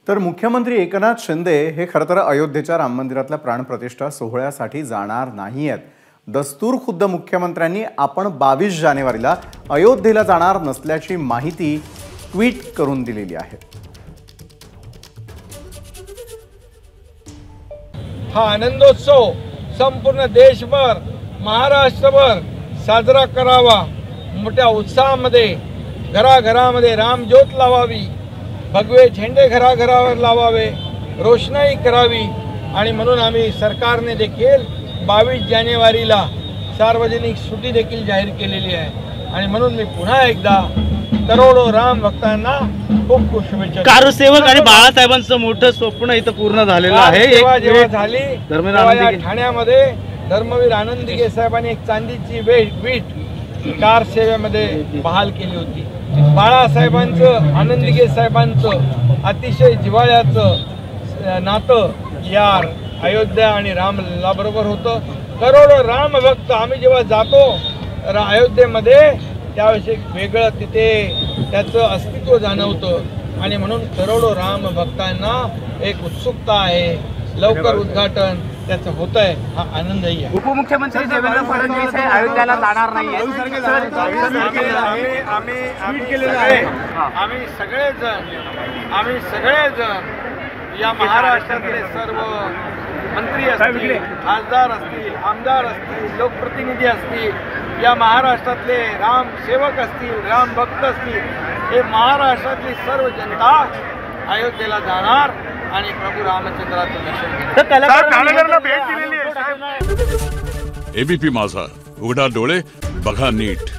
तर मुख्यमंत्री एकनाथ शिंदे हे खरं तर अयोध्येच्या राम मंदिरातल्या प्राणप्रतिष्ठा सोहळ्यासाठी जाणार नाहीयेत। दस्तूर खुद्द मुख्यमंत्र्यांनी आपण 22 जानेवारीला अयोध्येला जाणार नसल्याची माहिती ट्विट करून दिलेली आहे। हा आनंदोत्सव संपूर्ण देशभर महाराष्ट्रभर साजरा करावा, मोठ्या उत्साहामध्ये घराघरामध्ये रामज्योत लावावी, भगवे झेंडे घराघरावर लावावे, रोषणाई करावी आणि म्हणून आम्ही सरकारने देखील 22 जानेवारीला सार्वजनिक सुट्टी देखील जाहीर केलेली आहे। आणि म्हणून मी पुन्हा एकदा करोडो राम भक्तांना खूप खूप शुभेच्छा। कारसेवक आणि बाळासाहेबांचं मोठं स्वप्न इथं पूर्ण झालेलं आहे। जेव्हा झाली ठाण्यामध्ये धर्मवीर आनंदीगे साहेबांनी एक चांदीची वीट कार सेवेमध्ये बहाल केली होती। बाळासाहेबांचं आनंदीगे साहेबांचं अतिशय जिव्हाळ्याचं नातं या अयोध्या आणि रामलला बरोबर होतं। करोडो राम भक्त आम्ही जेव्हा जातो अयोध्येमध्ये त्यावेळेस एक वेगळं तिथे त्याचं अस्तित्व जाणवतं आणि म्हणून करोडो राम भक्तांना एक उत्सुकता आहे, लवकर उद्घाटन त्याचं होत आहे, हा आनंदही आहे। उपमुख्यमंत्री देवेंद्र फडणवीस हे अयोध्येला जाणार नाहीये। आम्ही सगळेजण या महाराष्ट्रातले सर्व मंत्री असतील, खासदार असतील, आमदार असतील, लोकप्रतिनिधी असतील, या महाराष्ट्रातले रामसेवक असतील, राम भक्त असतील, हे महाराष्ट्रातली सर्व जनता अयोध्येला जाणार आणि प्रभू रामचंद्राचं दर्शन घेणार। एबीपी माझा, उघडा डोळे बघा नीट।